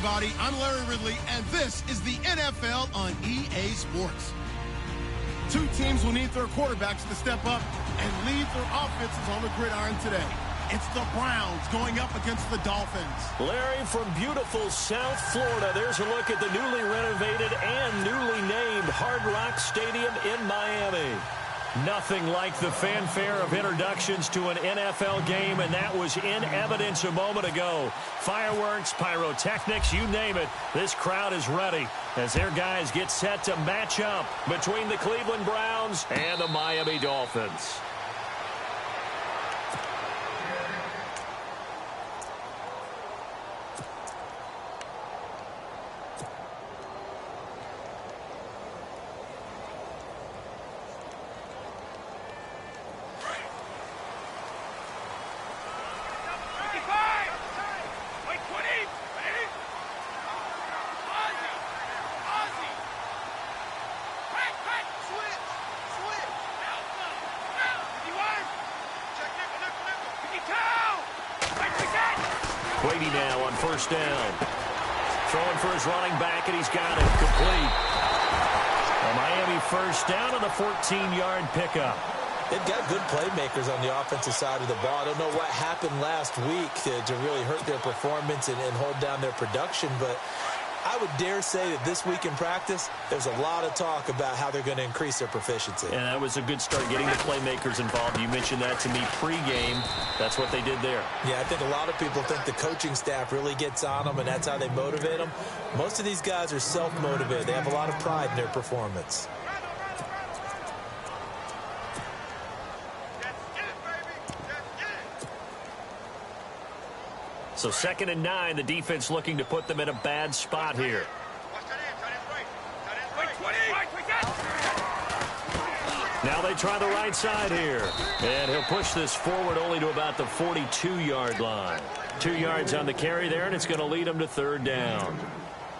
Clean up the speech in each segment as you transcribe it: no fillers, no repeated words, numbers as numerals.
everybody. I'm Larry Ridley, and this is the NFL on EA Sports. Two teams will need their quarterbacks to step up and lead their offenses on the gridiron today. It's the Browns going up against the Dolphins. Larry, from beautiful South Florida, there's a look at the newly renovated and newly named Hard Rock Stadium in Miami. Nothing like the fanfare of introductions to an NFL game, and that was in evidence a moment ago. Fireworks, pyrotechnics, you name it. This crowd is ready as their guys get set to match up between the Cleveland Browns and the Miami Dolphins. Brady now on first down. Throwing for his running back, and he's got it complete. A Miami first down on the 14-yard pickup. They've got good playmakers on the offensive side of the ball. I don't know what happened last week to really hurt their performance and hold down their production, but I would dare say that this week in practice, there's a lot of talk about how they're going to increase their proficiency. And that was a good start, getting the playmakers involved. You mentioned that to me pregame. That's what they did there. Yeah, I think a lot of people think the coaching staff really gets on them, and that's how they motivate them. Most of these guys are self-motivated. They have a lot of pride in their performance. So 2nd and 9, the defense looking to put them in a bad spot here. Now they try the right side here. And he'll push this forward only to about the 42-yard line. 2 yards on the carry there, and it's going to lead them to 3rd down.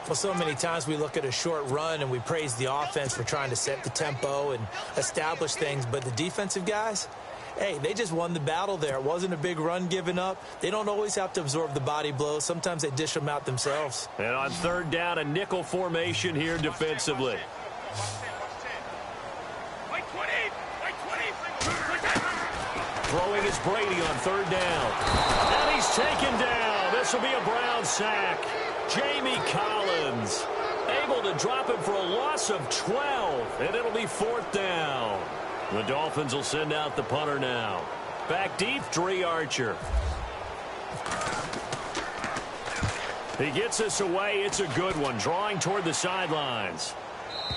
Well, so many times we look at a short run and we praise the offense for trying to set the tempo and establish things, but the defensive guys, hey, they just won the battle there. It wasn't a big run given up. They don't always have to absorb the body blows. Sometimes they dish them out themselves. And on 3rd down, a nickel formation here defensively. Throwing is Brady on 3rd down. And he's taken down. This will be a Brown sack. Jamie Collins able to drop him for a loss of 12. And it'll be 4th down. The Dolphins will send out the punter now. Back deep, Dre Archer. He gets this away. It's a good one, drawing toward the sidelines.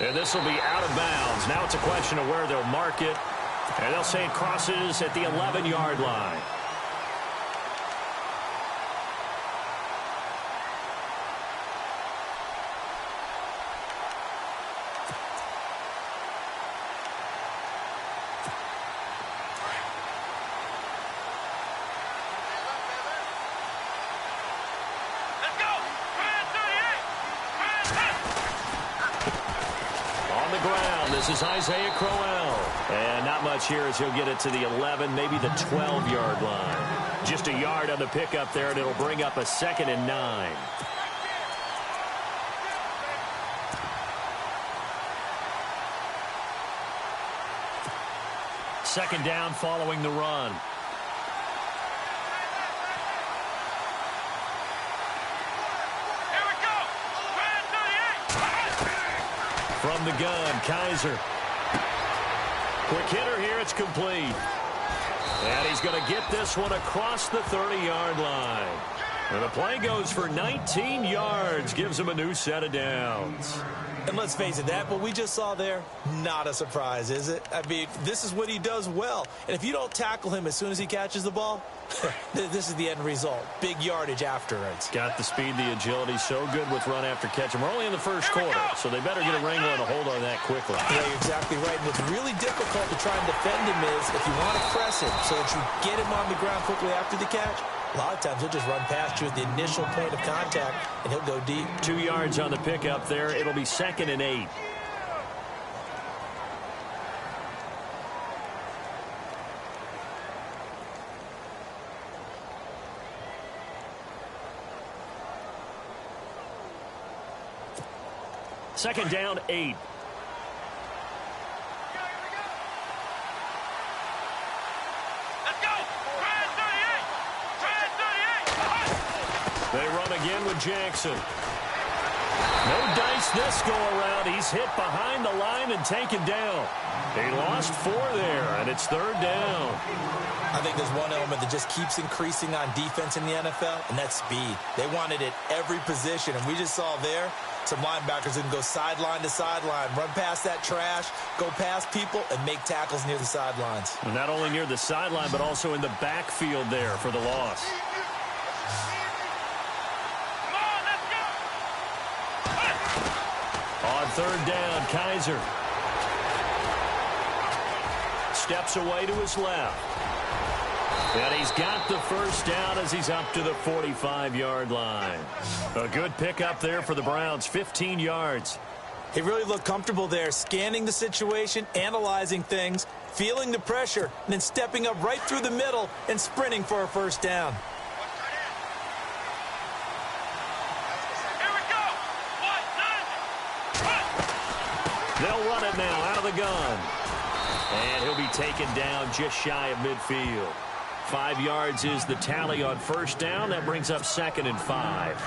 And this will be out of bounds. Now it's a question of where they'll mark it. And they'll say it crosses at the 11-yard line. This is Isaiah Crowell. And not much here as he'll get it to the 11, maybe the 12-yard line. Just a yard on the pickup there, and it'll bring up a 2nd and 9. Second down following the run. From the gun, Kaiser. Quick hitter here, it's complete. And he's going to get this one across the 30-yard line. And the play goes for 19 yards, gives him a new set of downs. And let's face it, that what we just saw there, not a surprise, is it? I mean, this is what he does well. And if you don't tackle him as soon as he catches the ball, this is the end result. Big yardage afterwards. Got the speed, the agility, so good with run after catch. And we're only in the first quarter, so they better get a wrangle and a hold on that quickly. Yeah, you're exactly right. And what's really difficult to try and defend him is if you want to press him so that you get him on the ground quickly after the catch, a lot of times he'll just run past you at the initial point of contact, and he'll go deep. 2 yards on the pickup there. It'll be 2nd and 8. Second down, 8. They run again with Jackson. No dice this go-around. He's hit behind the line and taken down. He lost 4 there, and it's third down. I think there's one element that just keeps increasing on defense in the NFL, and that's speed. They want it at every position, and we just saw there some linebackers who can go sideline to sideline, run past that trash, go past people, and make tackles near the sidelines. And not only near the sideline, but also in the backfield there for the loss. On third down, Kaiser steps away to his left. And he's got the first down as he's up to the 45-yard line. A good pickup there for the Browns, 15 yards. He really looked comfortable there, scanning the situation, analyzing things, feeling the pressure, and then stepping up right through the middle and sprinting for a first down. They'll run it now out of the gun. And he'll be taken down just shy of midfield. 5 yards is the tally on first down. That brings up 2nd and 5.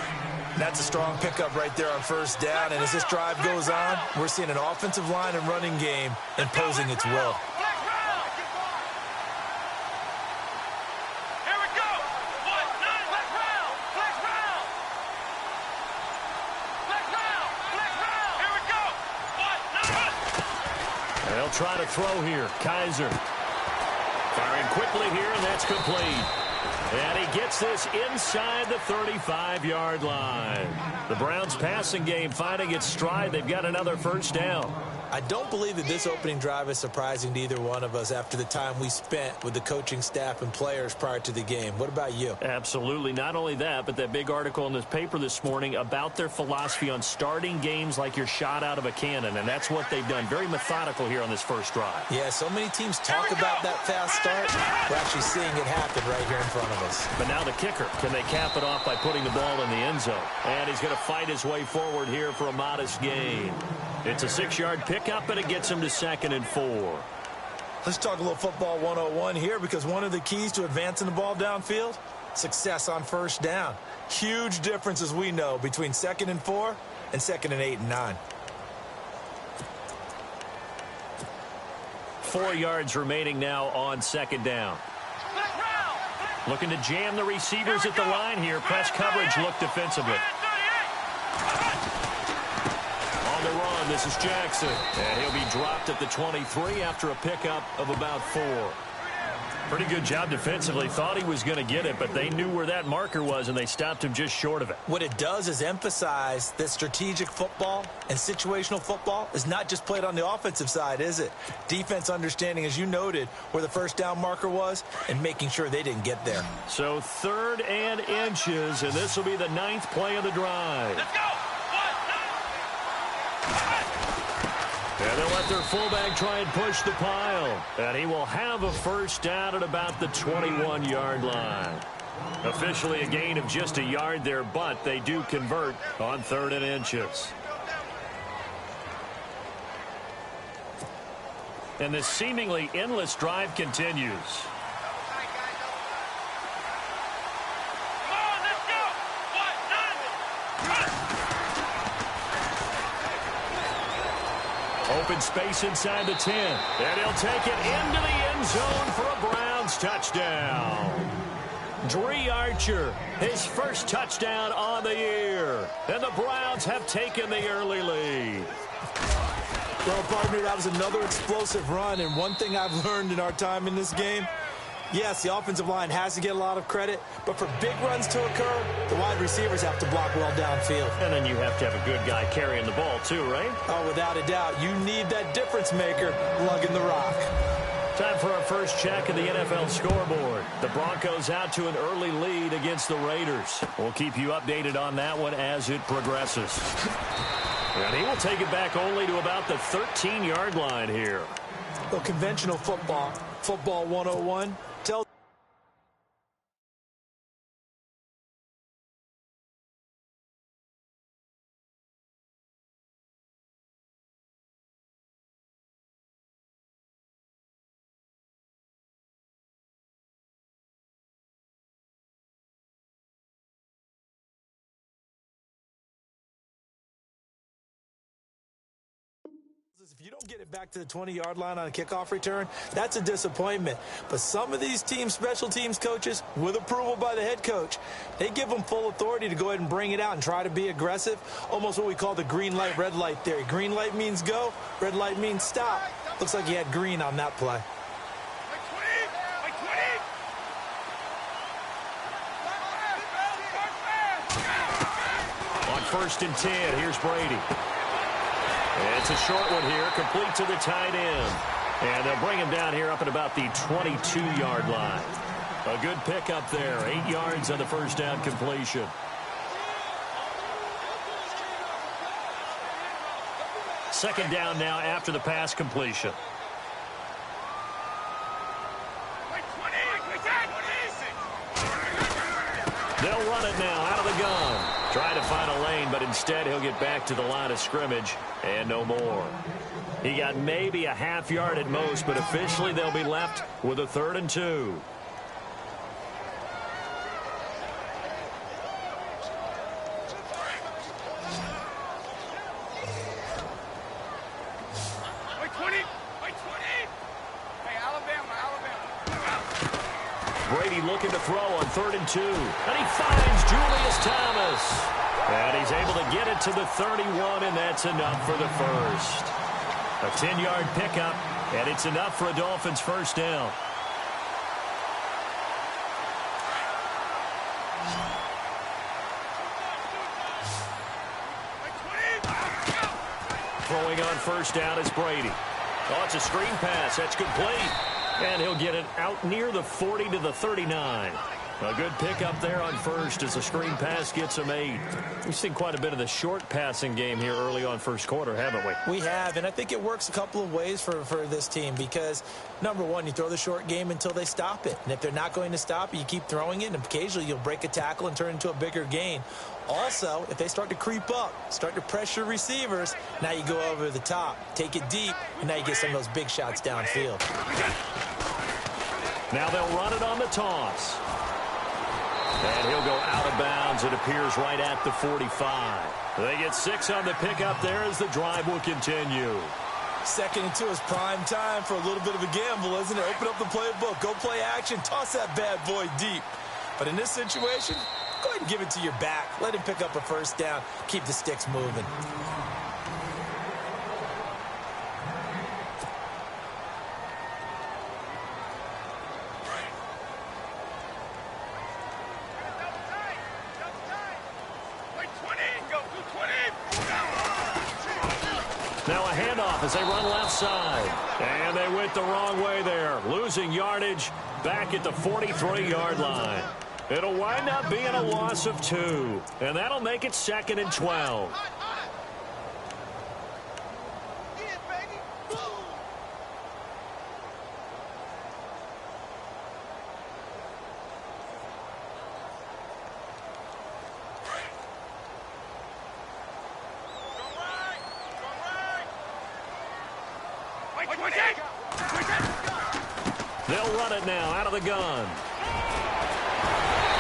That's a strong pickup right there on first down. And as this drive goes on, we're seeing an offensive line and running game imposing its will. They'll try to throw here. Kaiser firing quickly here, and that's complete. And he gets this inside the 35-yard line. The Browns passing game finding its stride. They've got another first down. I don't believe that this opening drive is surprising to either one of us after the time we spent with the coaching staff and players prior to the game. What about you? Absolutely. Not only that, but that big article in this paper this morning about their philosophy on starting games like you're shot out of a cannon, and that's what they've done. Very methodical here on this first drive. Yeah, so many teams talk about that fast start. We're actually seeing it happen right here in front of us. But now the kicker. Can they cap it off by putting the ball in the end zone? And he's going to fight his way forward here for a modest gain. It's a 6-yard pickup, and it gets him to 2nd and 4. Let's talk a little football 101 here, because one of the keys to advancing the ball downfield, success on first down. Huge difference, as we know, between 2nd and 4 and 2nd and 8 and 9. 4 yards remaining now on 2nd down. Looking to jam the receivers at the line here. Press coverage look defensively. On the run, this is Jackson. And he'll be dropped at the 23 after a pickup of about 4. Pretty good job defensively. Thought he was going to get it, but they knew where that marker was, and they stopped him just short of it. What it does is emphasize that strategic football and situational football is not just played on the offensive side, is it? Defense understanding, as you noted, where the first down marker was and making sure they didn't get there. So 3rd and inches, and this will be the 9th play of the drive. Let's go! And they'll let their fullback try and push the pile. And he will have a first down at about the 21-yard line. Officially a gain of just a yard there, but they do convert on 3rd and inches. And this seemingly endless drive continues. Open space inside the 10. And he'll take it into the end zone for a Browns touchdown. Dree Archer, his first touchdown on the year. And the Browns have taken the early lead. Well, partner, that was another explosive run. And one thing I've learned in our time in this game, yes, the offensive line has to get a lot of credit, but for big runs to occur, the wide receivers have to block well downfield. And then you have to have a good guy carrying the ball too, right? Oh, without a doubt. You need that difference maker lugging the rock. Time for our first check of the NFL scoreboard. The Broncos out to an early lead against the Raiders. We'll keep you updated on that one as it progresses. And he will take it back only to about the 13-yard line here. Well, conventional football 101, tells If you don't get it back to the 20-yard line on a kickoff return, that's a disappointment. But some of these special teams coaches, with approval by the head coach, they give them full authority to go ahead and bring it out and try to be aggressive, almost what we call the green light, red light theory. Green light means go, red light means stop. Looks like he had green on that play. On 1st and 10, here's Brady. It's a short one here, complete to the tight end. And they'll bring him down here up at about the 22-yard line. A good pickup there, 8 yards on the first down completion. Second down now after the pass completion. They'll run it now out of the gun. Try to find a lane, but instead he'll get back to the line of scrimmage and no more. He got maybe a half yard at most, but officially they'll be left with a 3rd and 2. Brady looking to throw on 3rd and 2. And he finds Julius Thomas. And he's able to get it to the 31, and that's enough for the first. A 10-yard pickup, and it's enough for a Dolphins first down. Throwing on first down is Brady. Oh, it's a screen pass. That's complete. And he'll get it out near the 40 to the 39. A good pickup there on first as the screen pass gets him 8. We've seen quite a bit of the short passing game here early on first quarter, haven't we? We have, and I think it works a couple of ways for this team because, number one, you throw the short game until they stop it. And if they're not going to stop it, you keep throwing it, and occasionally you'll break a tackle and turn it into a bigger gain. Also, if they start to creep up, start to pressure receivers, now you go over the top, take it deep, and now you get some of those big shots downfield. Now they'll run it on the toss. And he'll go out of bounds, it appears, right at the 45. They get 6 on the pickup there as the drive will continue. 2nd and 2 is prime time for a little bit of a gamble, isn't it? Open up the playbook, go play action, toss that bad boy deep. But in this situation, go ahead and give it to your back. Let him pick up a first down, keep the sticks moving. Now a handoff as they run left side. And they went the wrong way there. Losing yardage back at the 43-yard line. It'll wind up being a loss of 2. And that'll make it 2nd and 12. They'll run it now out of the gun.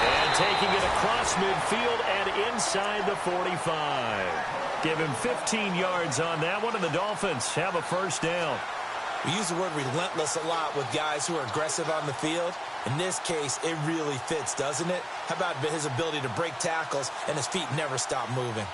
And taking it across midfield and inside the 45. Give him 15 yards on that one, and the Dolphins have a first down. We use the word relentless a lot with guys who are aggressive on the field. In this case, it really fits, doesn't it? How about his ability to break tackles and his feet never stop moving?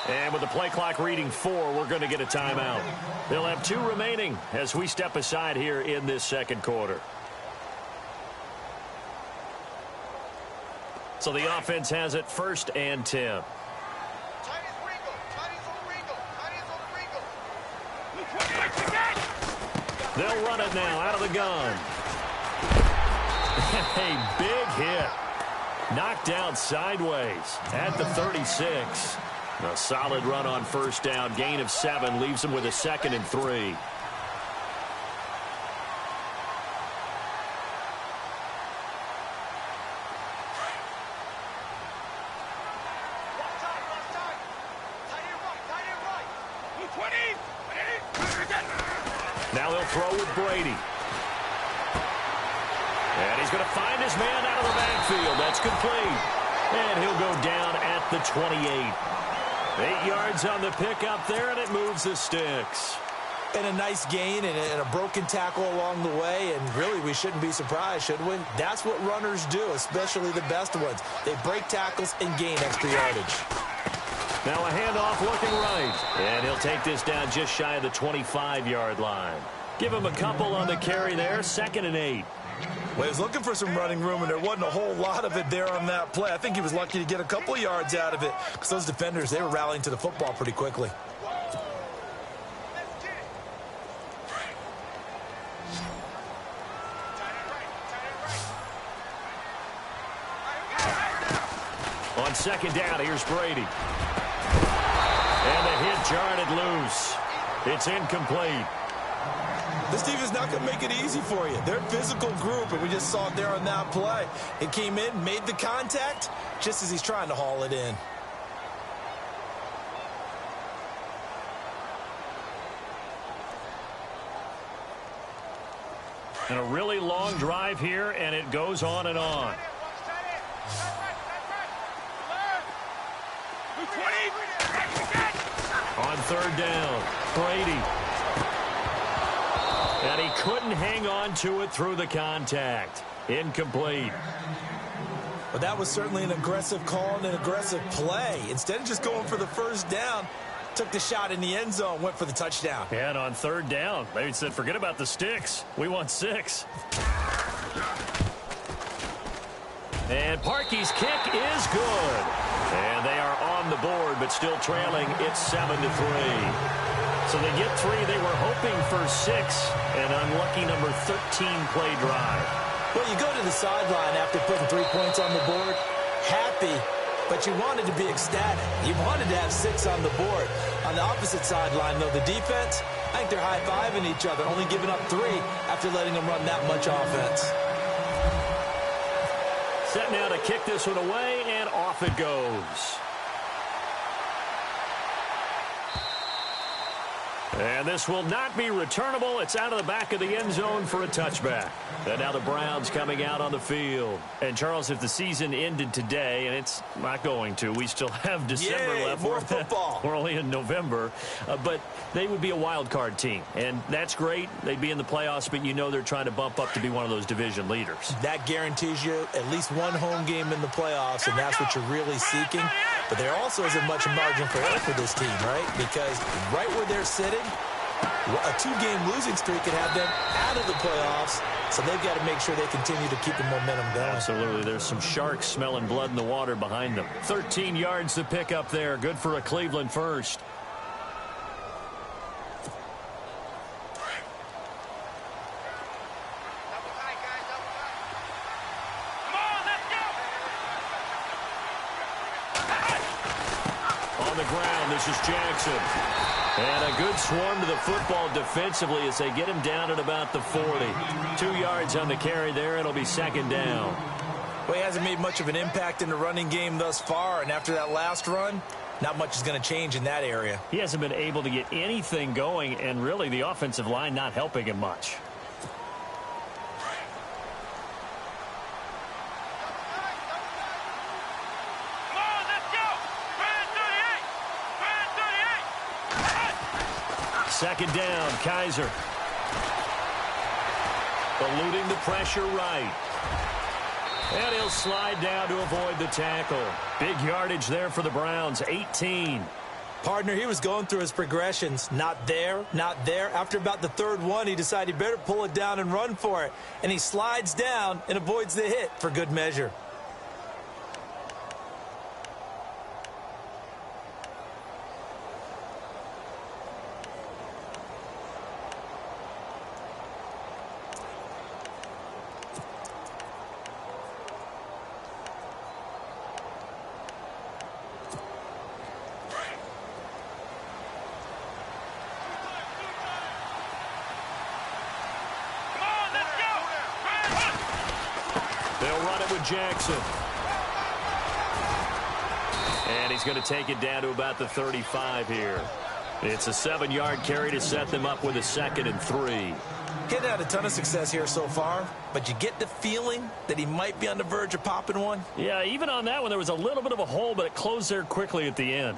And with the play clock reading 4, we're going to get a timeout. They'll have 2 remaining as we step aside here in this second quarter. So the offense has it 1st and 10. They'll run it now out of the gun. A big hit. Knocked down sideways at the 36. A solid run on first down. Gain of 7 leaves him with a 2nd and 3. Now he'll throw with Brady. And he's going to find his man out of the backfield. That's complete. And he'll go down at the 28. 8 yards on the pickup there, and it moves the sticks. And a nice gain and a broken tackle along the way, and really we shouldn't be surprised, should we? That's what runners do, especially the best ones. They break tackles and gain extra yardage. Now a handoff looking right, and he'll take this down just shy of the 25-yard line. Give him a couple on the carry there, 2nd and 8. Well, he was looking for some running room, and there wasn't a whole lot of it there on that play. I think he was lucky to get a couple of yards out of it because those defenders, they were rallying to the football pretty quickly. On 2nd down, here's Brady. And the hit jarred it loose. It's incomplete. This team is not going to make it easy for you. They're a physical group, and we just saw it there on that play. It came in, made the contact, just as he's trying to haul it in. And a really long drive here, and it goes on and on. On 3rd down, Brady. And he couldn't hang on to it through the contact. Incomplete. But that was certainly an aggressive call and an aggressive play. Instead of just going for the 1st down, took the shot in the end zone, went for the touchdown. And on 3rd down, they said, forget about the sticks. We want 6. And Parkey's kick is good. And they are on the board, but still trailing. It's 7-3. So they get 3. They were hoping for 6. An unlucky number 13 play drive. Well, you go to the sideline after putting 3 points on the board, happy, but you wanted to be ecstatic. You wanted to have 6 on the board. On the opposite sideline, though, the defense, I think they're high-fiving each other, only giving up 3 after letting them run that much offense. Set now to kick this one away, and off it goes. And this will not be returnable. It's out of the back of the end zone for a touchback. And now the Browns coming out on the field. And, Charles, if the season ended today, and it's not going to, we still have December left. More football. We're only in November. But they would be a wild card team. And that's great. They'd be in the playoffs, but you know they're trying to bump up to be one of those division leaders. That guarantees you at least one home game in the playoffs, and that's what you're really seeking. But there also isn't much margin for error for this team, right? Because right where they're sitting, a 2-game losing streak could have them out of the playoffs, so they've got to make sure they continue to keep the momentum going. Absolutely. There's some sharks smelling blood in the water behind them. 13 yards to pick up there. Good for a Cleveland first. On the ground, this is Jackson. And a good swarm to the football defensively as they get him down at about the 40. 2 yards on the carry there. It'll be 2nd down. Well, he hasn't made much of an impact in the running game thus far, and after that last run, not much is going to change in that area. He hasn't been able to get anything going, and really the offensive line not helping him much. Second down, Kaiser. Eluding the pressure right. And he'll slide down to avoid the tackle. Big yardage there for the Browns, 18. Partner, he was going through his progressions. Not there, not there. After about the 3rd one, he decided he better pull it down and run for it. And he slides down and avoids the hit for good measure. Jackson. And he's going to take it down to about the 35 here. It's a 7-yard carry to set them up with a 2nd and 3. Getting had a ton of success here so far, but you get the feeling that he might be on the verge of popping one. Yeah, even on that one, there was a little bit of a hole, but it closed there quickly at the end.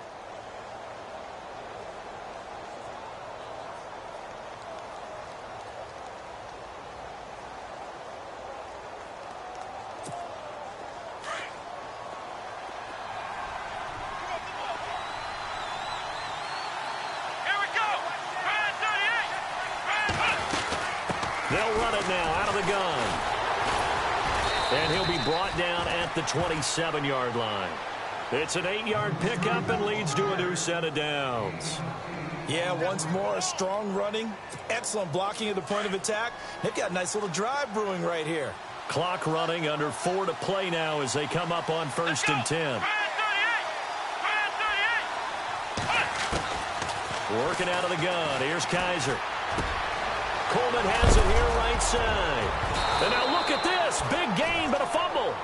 They'll run it now out of the gun. And he'll be brought down at the 27-yard line. It's an 8-yard pickup and leads to a new set of downs. Yeah, once more, strong running, excellent blocking at the point of attack. They've got a nice little drive brewing right here. Clock running, under 4 to play now as they come up on 1st and 10. Working out of the gun. Here's Kaiser. Coleman has it here right side. And now look at this. Big gain, but a fumble.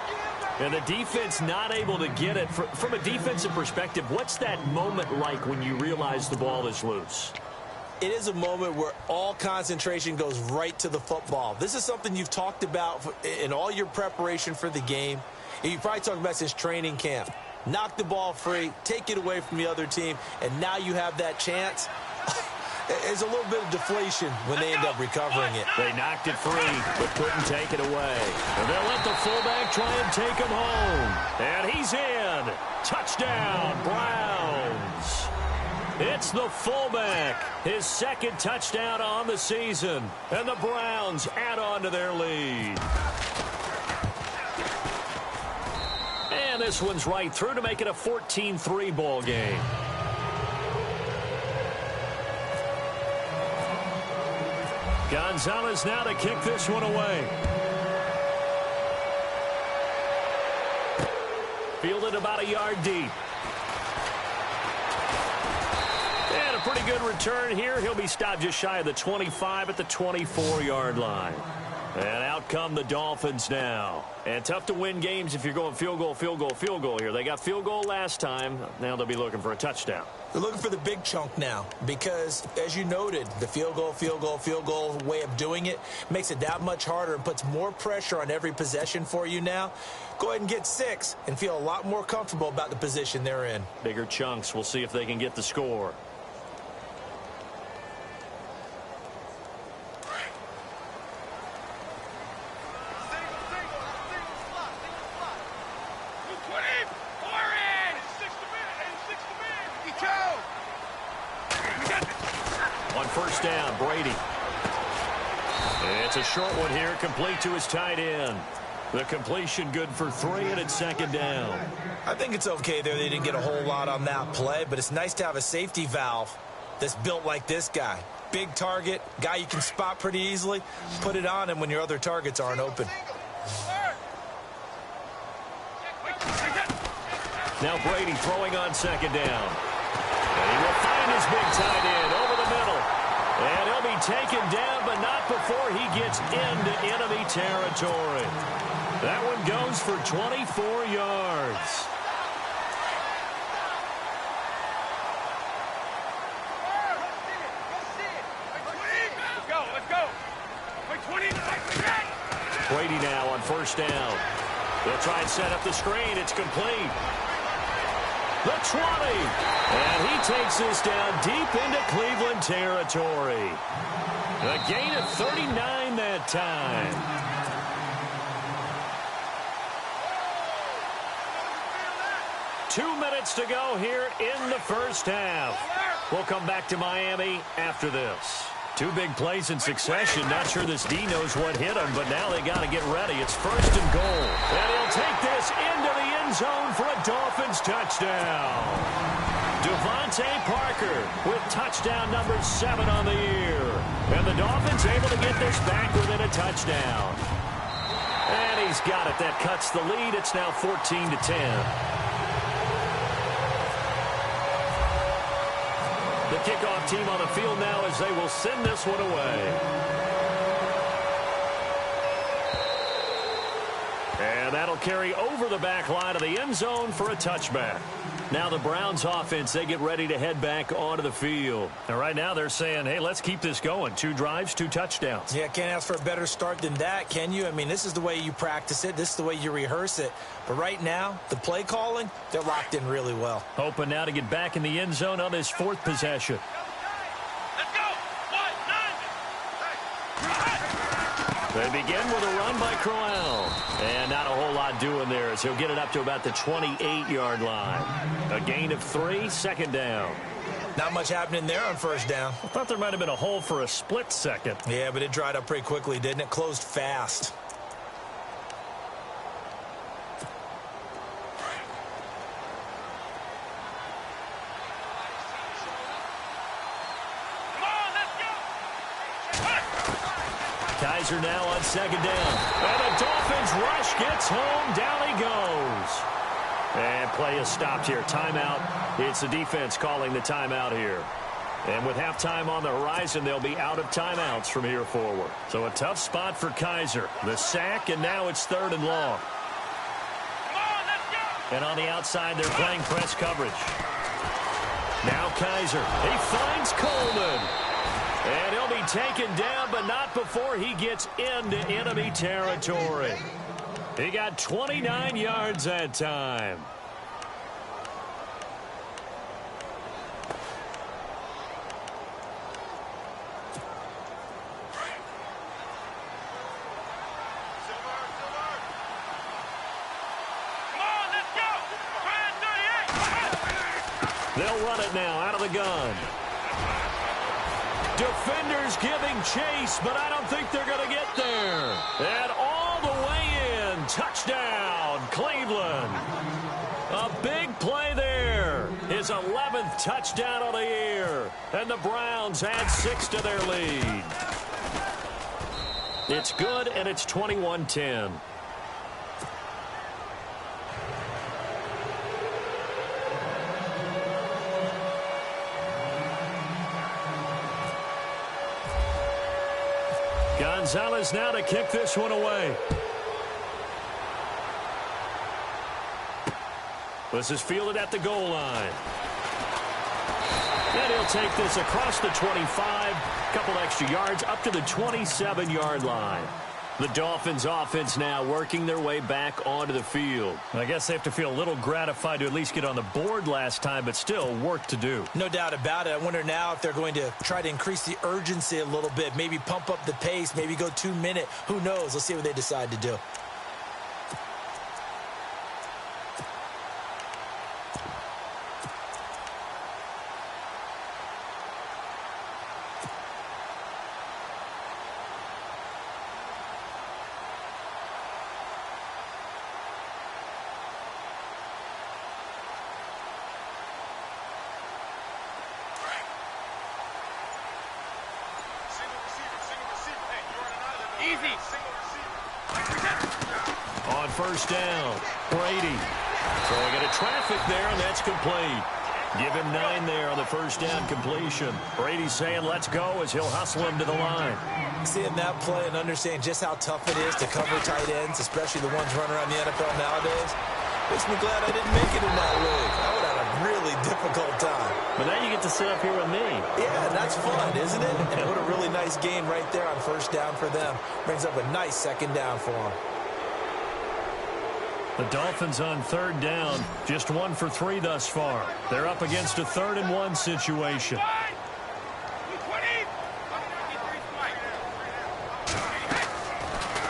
And the defense not able to get it. From a defensive perspective, what's that moment like when you realize the ball is loose? It is a moment where all concentration goes right to the football. This is something you've talked about in all your preparation for the game. And you probably talked about since training camp. Knock the ball free, take it away from the other team, and now you have that chance. There's a little bit of deflation when they end up recovering it. They knocked it free, but couldn't take it away. And they'll let the fullback try and take him home. And he's in. Touchdown, Browns. It's the fullback. His 2nd touchdown on the season. And the Browns add on to their lead. And this one's right through to make it a 14-3 ball game. Gonzalez now to kick this one away. Fielded about a yard deep. And a pretty good return here. He'll be stopped just shy of the 25 at the 24-yard line. And out come the Dolphins now. And tough to win games if you're going field goal, field goal, field goal here. They got field goal last time. Now they'll be looking for a touchdown. They're looking for the big chunk now because, as you noted, the field goal way of doing it makes it that much harder and puts more pressure on every possession for you now. Go ahead and get 6 and feel a lot more comfortable about the position they're in. Bigger chunks. We'll see if they can get the score. On 1st down, Brady. It's a short one here, complete to his tight end. The completion good for 3, and it's 2nd down. I think it's okay there. They didn't get a whole lot on that play, but it's nice to have a safety valve that's built like this guy. Big target, guy you can spot pretty easily. Put it on him when your other targets aren't open. Now Brady throwing on 2nd down. And he will find his big tight end over the middle. And he'll be taken down, but not before he gets into enemy territory. That one goes for 24 yards. Brady now on 1st down. They'll try and set up the screen. It's complete. The 20. And he takes this down deep into Cleveland territory. A gain of 39 that time. Two minutes to go here in the 1st half. We'll come back to Miami after this. 2 big plays in succession. Not sure this D knows what hit him, but now they got to get ready. It's 1st and goal. And he'll take this into the end zone for a Dolphins touchdown. Devontae Parker with touchdown number 7 on the year. And the Dolphins able to get this back within a touchdown. And he's got it. That cuts the lead. It's now 14-10. The kickoff team on the field now as they will send this one away. And that'll carry over the back line of the end zone for a touchback. Now the Browns offense, they get ready to head back onto the field. And right now they're saying, hey, let's keep this going. 2 drives, 2 touchdowns. Yeah, can't ask for a better start than that, can you? I mean, this is the way you practice it. This is the way you rehearse it. But right now, the play calling, they're locked in really well. Hoping now to get back in the end zone on this 4th possession. They begin with a run by Crowell. And not a whole lot doing there as he'll get it up to about the 28-yard line. A gain of 3, 2nd down. Not much happening there on 1st down. I thought there might have been a hole for a split second. Yeah, but it dried up pretty quickly, didn't it? Closed fast. Kaiser now on 2nd down. And the Dolphins rush gets home. Down he goes. And play is stopped here. Timeout. It's the defense calling the timeout here. And with halftime on the horizon, they'll be out of timeouts from here forward. So a tough spot for Kaiser. The sack, and now it's 3rd and long. And on the outside, they're playing press coverage. Now Kaiser. He finds Coleman. And he'll be taken down, but not before he gets into enemy territory. He got 29 yards that time. They'll run it now out of the gun. Defenders giving chase, but I don't think they're going to get there. And all the way in. Touchdown, Cleveland. A big play there. His 11th touchdown of the year. And the Browns add 6 to their lead. It's good, and it's 21-10. Gonzalez now to kick this one away. This is fielded at the goal line. And he'll take this across the 25, couple extra yards, up to the 27-yard line. The Dolphins offense now working their way back onto the field. I guess they have to feel a little gratified to at least get on the board last time, but still work to do. No doubt about it. I wonder now if they're going to try to increase the urgency a little bit, maybe pump up the pace, maybe go 2-minute. Who knows? Let's see what they decide to do. On 1st down, Brady throwing into traffic there, and that's complete. Give him 9 there on the 1st down completion. Brady saying let's go as he'll hustle him to the line. Seeing that play and understand just how tough it is to cover tight ends, especially the ones running around the NFL nowadays, makes me glad I didn't make it in that league. I would have had a really difficult time. But now you get to sit up here with me. Yeah, that's fun, isn't it? And what a really nice game right there on 1st down for them. Brings up a nice 2nd down for them. The Dolphins on 3rd down, just 1 for 3 thus far. They're up against a 3rd and 1 situation.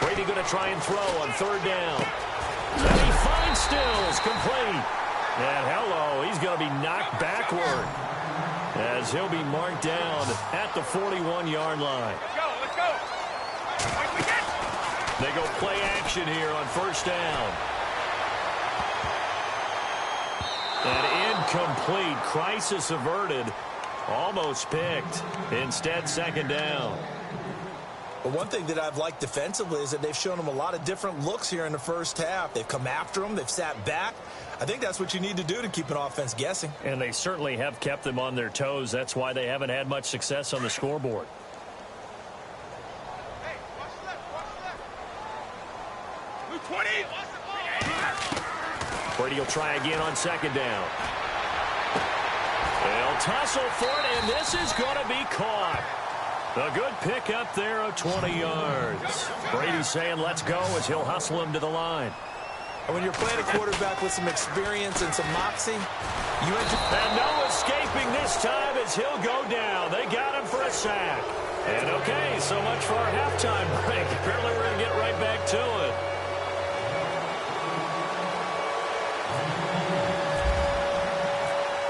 Brady going to try and throw on 3rd down. And he finds Stills, complete. And hello, he's going to be knocked backward as he'll be marked down at the 41-yard line. Let's go. They go play action here on 1st down. And incomplete. Crisis averted. Almost picked. Instead, 2nd down. But one thing that I've liked defensively is that they've shown them a lot of different looks here in the 1st half. They've come after them. They've sat back. I think that's what you need to do to keep an offense guessing. And they certainly have kept them on their toes. That's why they haven't had much success on the scoreboard. Hey, watch left. Move 20. Brady will try again on 2nd down. They'll tussle for it, and this is going to be caught. A good pick up there of 20 yards. Brady's saying let's go as he'll hustle him to the line. And when you're playing a quarterback with some experience and some moxie, and no escaping this time as he'll go down. They got him for a sack. And okay, so much for our halftime break. Apparently we're going to get right back to it.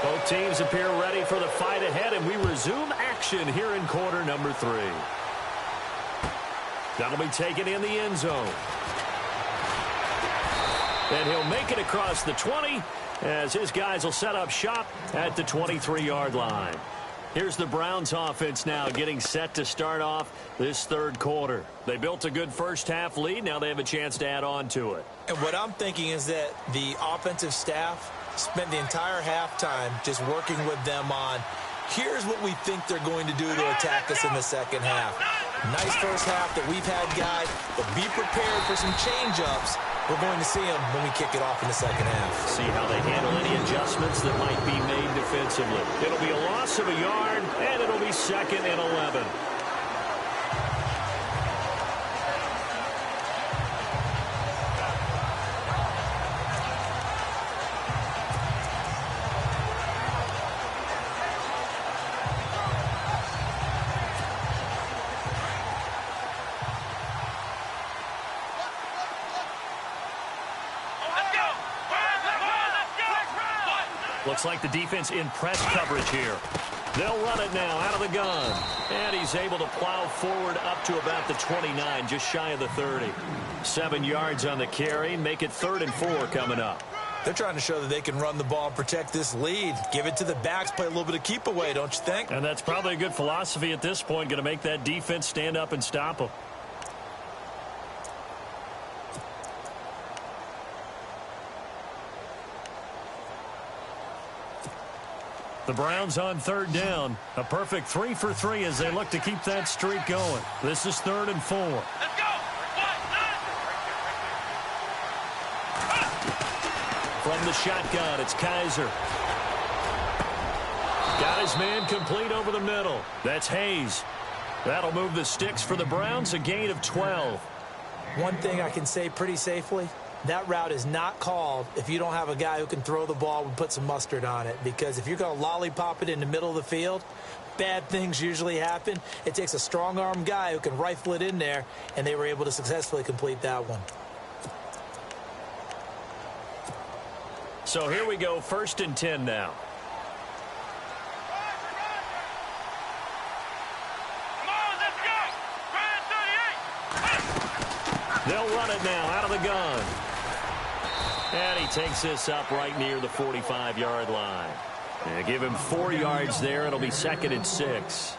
Both teams appear ready for the fight ahead, and we resume action here in quarter number 3. That'll be taken in the end zone. And he'll make it across the 20 as his guys will set up shop at the 23-yard line. Here's the Browns offense now getting set to start off this third quarter. They built a good first-half lead. Now they have a chance to add on to it. And what I'm thinking is that the offensive staff spent the entire halftime just working with them on, here's what we think they're going to do to attack us in the second half. Nice first half that we've had, guys, but be prepared for some change-ups. We're going to see them when we kick it off in the second half. See how they handle any adjustments that might be made defensively. It'll be a loss of a yard, and it'll be 2nd and 11. Looks like the defense in press coverage here. They'll run it now out of the gun. And he's able to plow forward up to about the 29, just shy of the 30. 7 yards on the carry. Make it 3rd and 4 coming up. They're trying to show that they can run the ball and protect this lead. Give it to the backs, play a little bit of keep away, don't you think? And that's probably a good philosophy at this point. Going to make that defense stand up and stop them. The Browns on 3rd down. A perfect 3 for 3 as they look to keep that streak going. This is 3rd and 4. Let's go! From the shotgun, it's Kaiser. Got his man complete over the middle. That's Hayes. That'll move the sticks for the Browns, a gain of 12. One thing I can say pretty safely, that route is not called if you don't have a guy who can throw the ball and put some mustard on it. Because if you're going to lollipop it in the middle of the field, bad things usually happen. It takes a strong-arm guy who can rifle it in there, and they were able to successfully complete that one. So here we go, 1st and 10 now. They'll run it now out of the gun. And he takes this up right near the 45-yard line. And give him 4 yards there. It'll be 2nd and 6.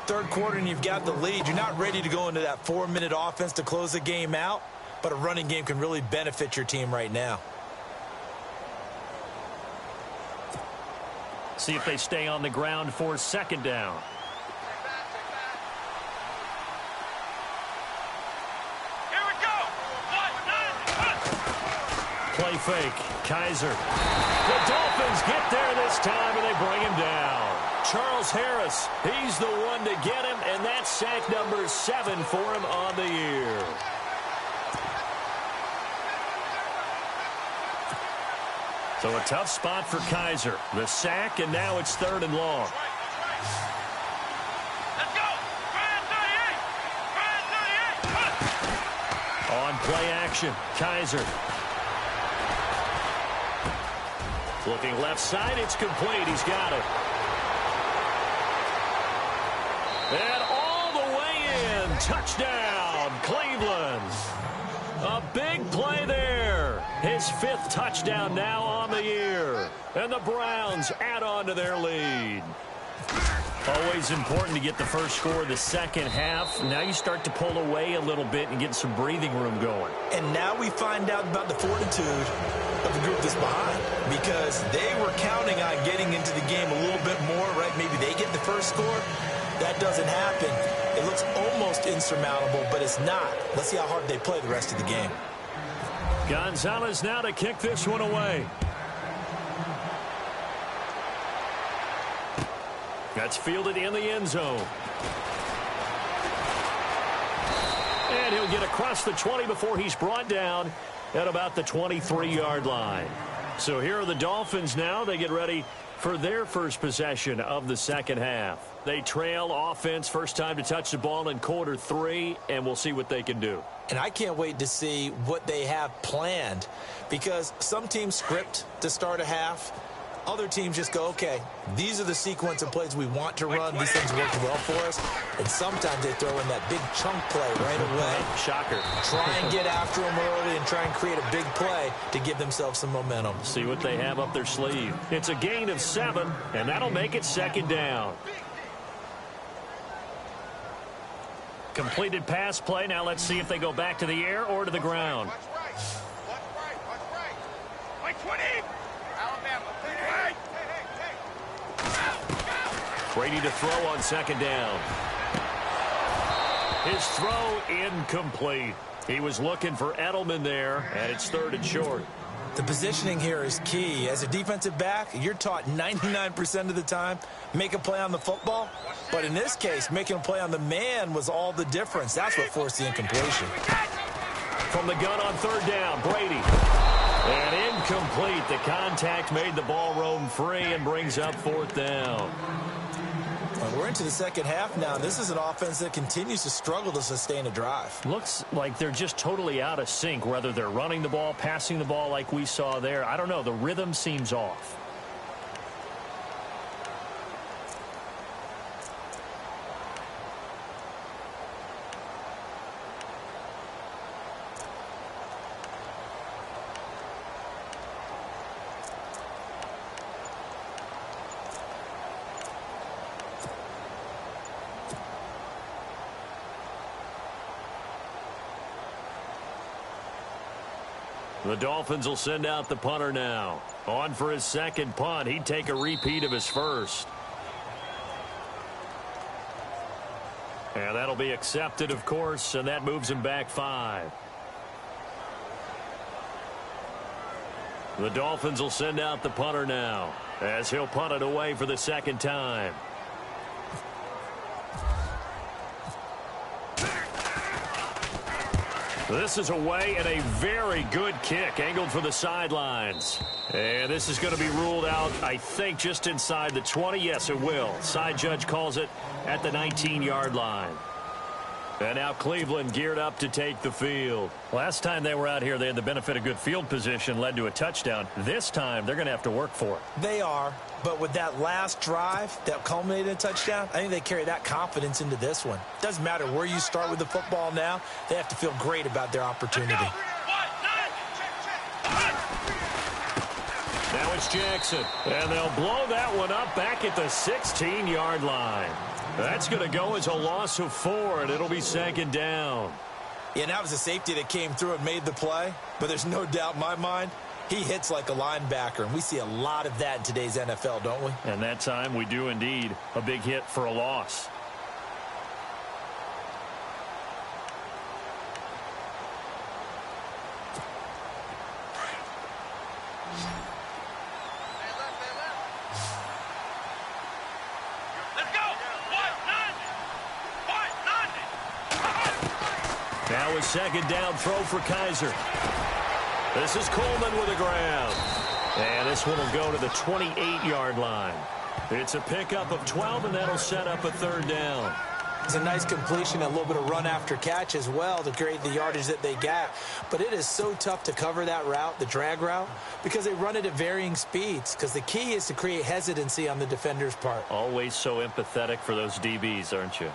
Third quarter and you've got the lead. You're not ready to go into that 4-minute offense to close the game out, but a running game can really benefit your team right now. See if they stay on the ground for 2nd down. Play fake. Kaiser. The Dolphins get there this time, and they bring him down. Charles Harris, he's the one to get him, and that's sack number 7 for him on the year. So a tough spot for Kaiser. The sack, and now it's 3rd and long. Let's go! On play action, Kaiser. Looking left side, it's complete. He's got it. And all the way in. Touchdown, Cleveland. A big play there. His 5th touchdown now on the year. And the Browns add on to their lead. Always important to get the first score of the second half. Now you start to pull away a little bit and get some breathing room going. And now we find out about the fortitude of the group that's behind, because they were counting on getting into the game a little bit more, right? Maybe they get the first score. That doesn't happen. It looks almost insurmountable, but it's not. Let's see how hard they play the rest of the game. Gonzalez now to kick this one away. That's fielded in the end zone. And he'll get across the 20 before he's brought down at about the 23-yard line. So here are the Dolphins now. They get ready for their first possession of the second half. They trail offense, first time to touch the ball in quarter 3, and we'll see what they can do. And I can't wait to see what they have planned, because some teams script to start a half. Other teams just go, okay, these are the sequence of plays we want to run. These things work well for us. And sometimes they throw in that big chunk play right away. Shocker. Try and get after them early and try and create a big play to give themselves some momentum. See what they have up their sleeve. It's a gain of 7, and that'll make it second down. Completed pass play. Now let's see if they go back to the air or to the ground. Watch right. Watch right. Watch right. Like 20. Alabama. Brady to throw on second down. His throw incomplete. He was looking for Edelman there, and it's 3rd and short. The positioning here is key. As a defensive back, you're taught 99% of the time, make a play on the football. But in this case, making a play on the man was all the difference. That's what forced the incompletion. From the gun on 3rd down, Brady. And incomplete. The contact made the ball roam free and brings up 4th down. Well, we're into the second half now. This is an offense that continues to struggle to sustain a drive. Looks like they're just totally out of sync, whether they're running the ball, passing the ball like we saw there. I don't know. The rhythm seems off. The Dolphins will send out the punter now. On for his second punt. He'd take a repeat of his first. And that'll be accepted, of course, and that moves him back 5. The Dolphins will send out the punter now, as he'll punt it away for the second time. This is away, and a very good kick angled for the sidelines. And this is going to be ruled out, I think, just inside the 20. Yes, it will. Side judge calls it at the 19-yard line. And now Cleveland geared up to take the field. Last time they were out here, they had the benefit of good field position, led to a touchdown. This time, they're going to have to work for it. They are, but with that last drive that culminated in a touchdown, I think they carry that confidence into this one. Doesn't matter where you start with the football now, they have to feel great about their opportunity. Now it's Jackson, and they'll blow that one up back at the 16-yard line. That's going to go as a loss of 4, and it'll be second down. Yeah, and that was a safety that came through and made the play, but there's no doubt in my mind, he hits like a linebacker, and we see a lot of that in today's NFL, don't we? And that time we do indeed. A big hit for a loss. Now a second down throw for Kaiser. This is Coleman with a grab. And this one will go to the 28-yard line. It's a pickup of 12, and that'll set up a 3rd down. It's a nice completion, a little bit of run after catch as well to create the yardage that they got. But it is so tough to cover that route, the drag route, because they run it at varying speeds. Because the key is to create hesitancy on the defender's part. Always so empathetic for those DBs, aren't you?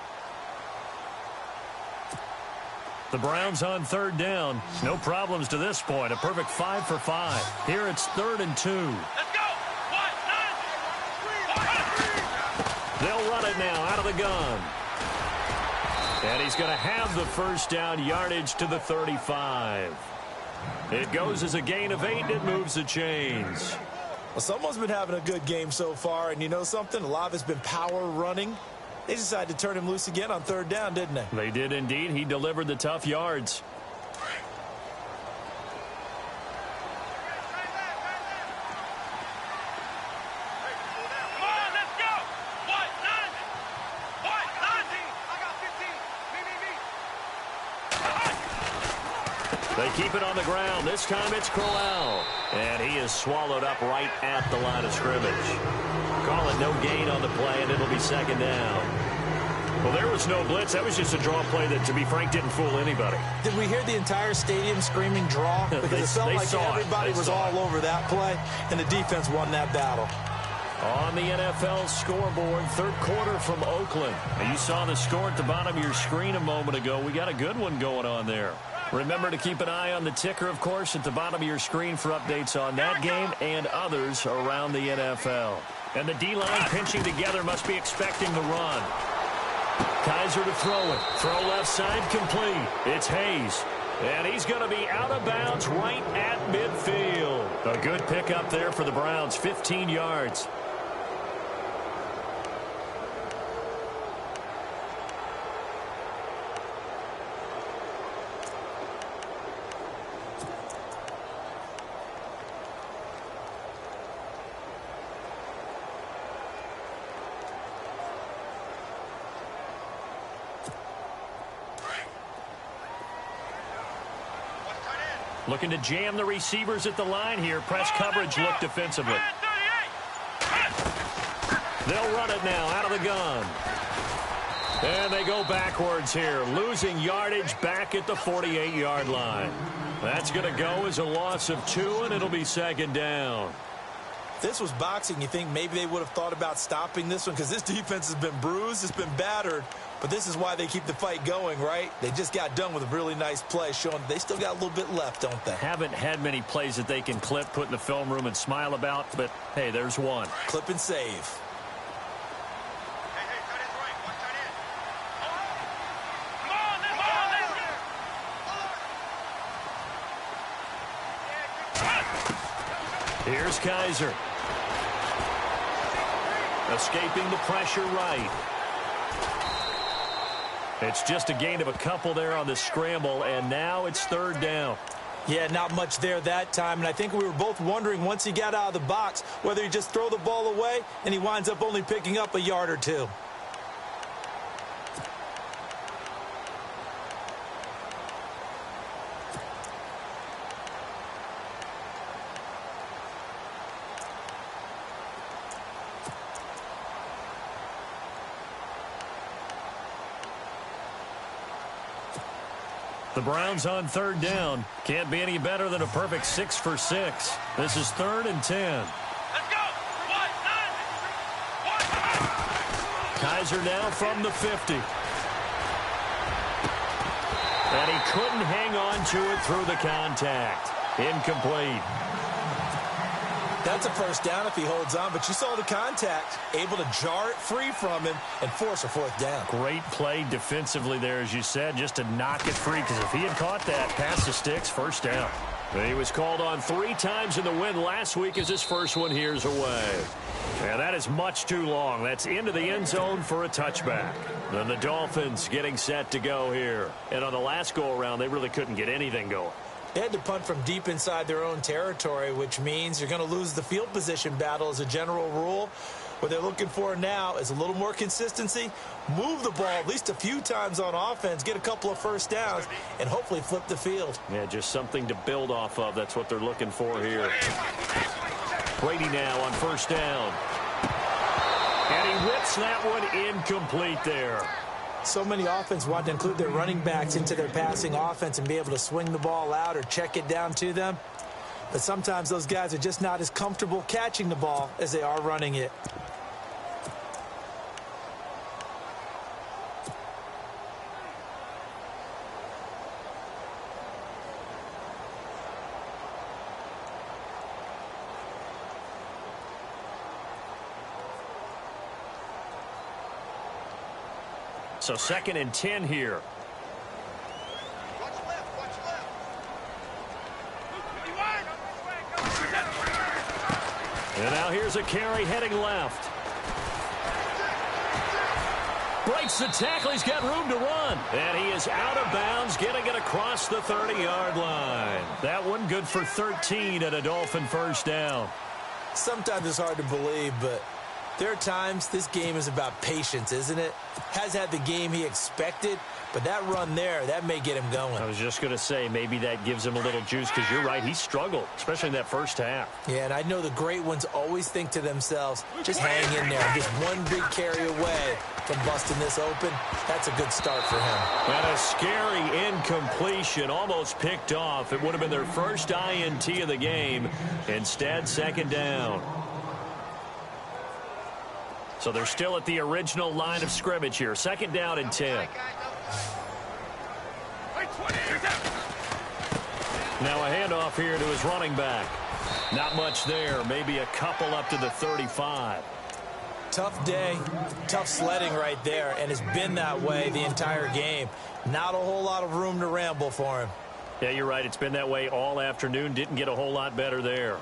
The Browns on 3rd down. No problems to this point. A perfect 5 for 5. Here it's 3rd and 2. Let's go. They'll run it now out of the gun. And he's going to have the first down, yardage to the 35. It goes as a gain of 8, and it moves the chains. Well, someone's been having a good game so far, and you know something? A lot of it's been power running. They decided to turn him loose again on 3rd down, didn't they? They did indeed. He delivered the tough yards. Come on, let's go. They keep it on the ground. This time it's Crowell. And he is swallowed up right at the line of scrimmage. Call it no gain on the play, and it'll be second down. Well, there was no blitz. That was just a draw play that, to be frank, didn't fool anybody. Did we hear the entire stadium screaming draw? Because it felt like everybody was all over that play, and the defense won that battle. On the NFL scoreboard, third quarter from Oakland. And you saw the score at the bottom of your screen a moment ago. We got a good one going on there. Remember to keep an eye on the ticker, of course, at the bottom of your screen for updates on that game and others around the NFL. And the D-line pinching together must be expecting the run. Kaiser to throw it. Throw left side complete. It's Hayes. And he's going to be out of bounds right at midfield. A good pickup there for the Browns, 15 yards. Looking to jam the receivers at the line here. Press coverage look defensively. They'll run it now out of the gun. And they go backwards here. Losing yardage back at the 48-yard line. That's going to go as a loss of 2, and it'll be second down. This was boxing. You think maybe they would have thought about stopping this one because this defense has been bruised, it's been battered, but this is why they keep the fight going, right? They just got done with a really nice play showing they still got a little bit left, don't they? Haven't had many plays that they can clip, put in the film room and smile about, but hey, there's one. Clip and save. Here's Kaiser. Escaping the pressure right. It's just a gain of a couple there on the scramble, and now it's third down. Yeah, not much there that time, and I think we were both wondering once he got out of the box whether he just throw the ball away, and he winds up only picking up a yard or two. The Browns on third down. Can't be any better than a perfect 6 for 6. This is 3rd and 10. Let's go. Kaiser now from the 50. And he couldn't hang on to it through the contact. Incomplete. That's a first down if he holds on, but you saw the contact, able to jar it free from him and force a fourth down. Great play defensively there, as you said, just to knock it free, because if he had caught that, past the sticks, first down. He was called on 3 times in the win last week as his first one here's away. And that is much too long. That's into the end zone for a touchback. Then the Dolphins getting set to go here. And on the last go-around, they really couldn't get anything going. They had to punt from deep inside their own territory, which means you're going to lose the field position battle as a general rule. What they're looking for now is a little more consistency, move the ball at least a few times on offense, get a couple of first downs, and hopefully flip the field. Yeah, just something to build off of. That's what they're looking for here. Brady now on first down. And he whips that one incomplete there. So many offense want to include their running backs into their passing offense and be able to swing the ball out or check it down to them. But sometimes those guys are just not as comfortable catching the ball as they are running it. So 2nd and 10 here. Watch left, watch left. And now here's a carry heading left. Breaks the tackle. He's got room to run. And he is out of bounds, getting it across the 30-yard line. That one good for 13 at a Dolphin first down. Sometimes it's hard to believe, but There are times this game is about patience, isn't it? Has had the game he expected, but that run there, that may get him going. I was just going to say, maybe that gives him a little juice, because you're right, he struggled, especially in that first half. Yeah, and I know the great ones always think to themselves, just hang in there. Just one big carry away from busting this open. That's a good start for him. And a scary incompletion, almost picked off. It would have been their first INT of the game. Instead, second down. So they're still at the original line of scrimmage here. Second down and 10. Now a handoff here to his running back. Not much there. Maybe a couple up to the 35. Tough day, tough sledding right there, and it's been that way the entire game. Not a whole lot of room to ramble for him. Yeah, you're right. It's been that way all afternoon. Didn't get a whole lot better there.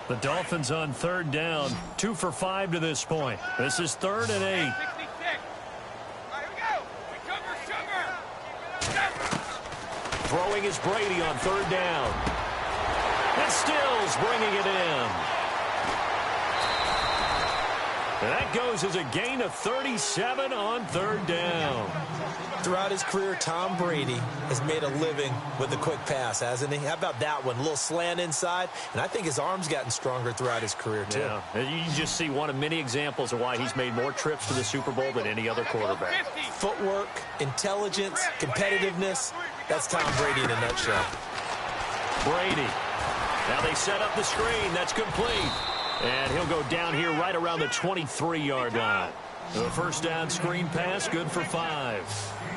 The Dolphins on third down, 2 for 5 to this point. This is 3rd and 8. Throwing is Brady on third down. And Stills bringing it in. And that goes as a gain of 37 on third down. Throughout his career, Tom Brady has made a living with the quick pass, hasn't he? How about that one? A little slant inside, and I think his arm's gotten stronger throughout his career, too. Yeah, you just see one of many examples of why he's made more trips to the Super Bowl than any other quarterback. Footwork, intelligence, competitiveness, that's Tom Brady in a nutshell. Brady. Now they set up the screen. That's complete. And he'll go down here right around the 23-yard line. The first down screen pass, good for 5.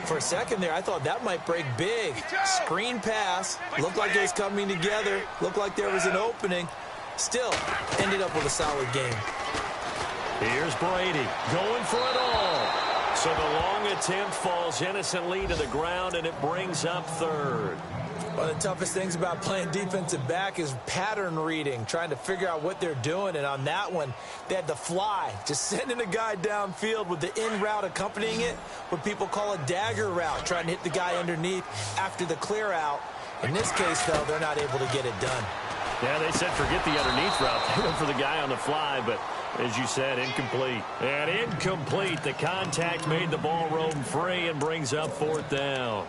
For a second there, I thought that might break big. Screen pass, looked like it was coming together, looked like there was an opening. Still, ended up with a solid game. Here's Brady going for it all. So the long attempt falls innocently to the ground, and it brings up 3rd. One of the toughest things about playing defensive back is pattern reading, trying to figure out what they're doing. And on that one, they had the fly, just sending a guy downfield with the in route accompanying it, what people call a dagger route, trying to hit the guy underneath after the clear out. In this case, though, they're not able to get it done. Yeah, they said forget the underneath route. They went for the guy on the fly, but as you said, incomplete. And incomplete. The contact made the ball roam free and brings up 4th down.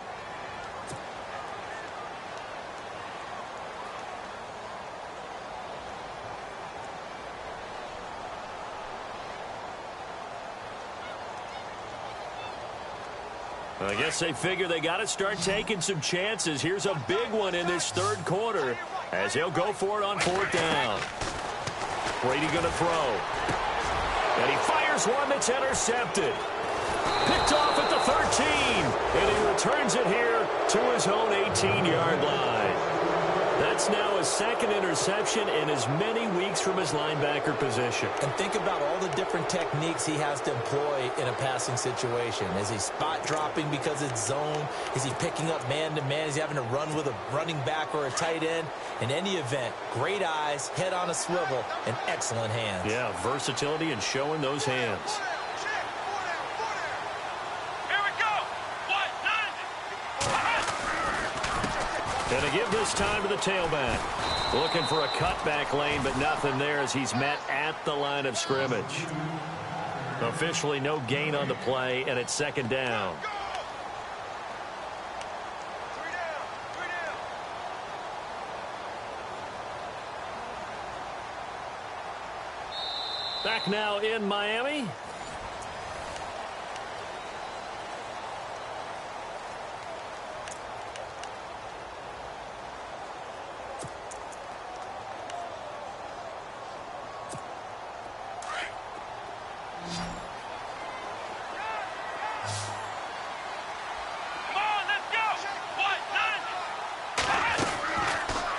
I guess they figure they got to start taking some chances. Here's a big one in this 3rd quarter as he'll go for it on 4th down. Brady going to throw. And he fires one that's intercepted. Picked off at the 13. And he returns it here to his own 18-yard line. That's now his 2nd interception in as many weeks from his linebacker position. And think about all the different techniques he has to employ in a passing situation. Is he spot dropping because it's zone? Is he picking up man-to-man? Is he having to run with a running back or a tight end? In any event, great eyes, head on a swivel, and excellent hands. Yeah, versatility and showing those hands. And to give this time to the tailback. Looking for a cutback lane, but nothing there as he's met at the line of scrimmage. Officially no gain on the play, and it's 2nd down. Back now in Miami.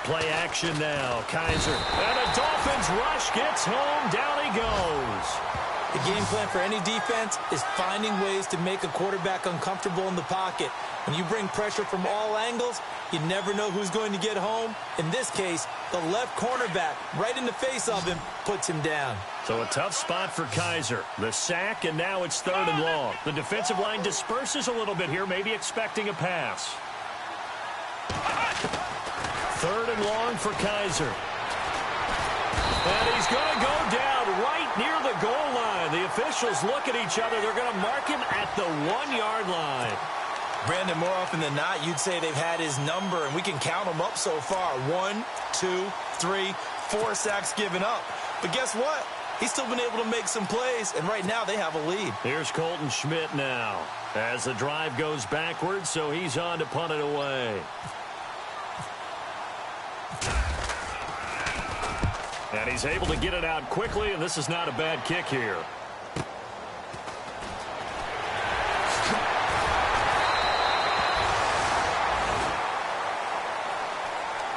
Play action now. Kaiser. And a Dolphins rush gets home. Down he goes. The game plan for any defense is finding ways to make a quarterback uncomfortable in the pocket. When you bring pressure from all angles, you never know who's going to get home. In this case, the left cornerback, right in the face of him, puts him down. So a tough spot for Kaiser. The sack, and now it's 3rd and long. The defensive line disperses a little bit here, maybe expecting a pass. 3rd and long for Kaiser. And he's going to go down right near the goal line. The officials look at each other. They're going to mark him at the 1-yard line. Brandon, more often than not, you'd say they've had his number, and we can count them up so far. 1, 2, 3, 4 sacks given up. But guess what? He's still been able to make some plays, and right now they have a lead. Here's Colton Schmidt now as the drive goes backwards, so he's on to punt it away. And he's able to get it out quickly, and this is not a bad kick here.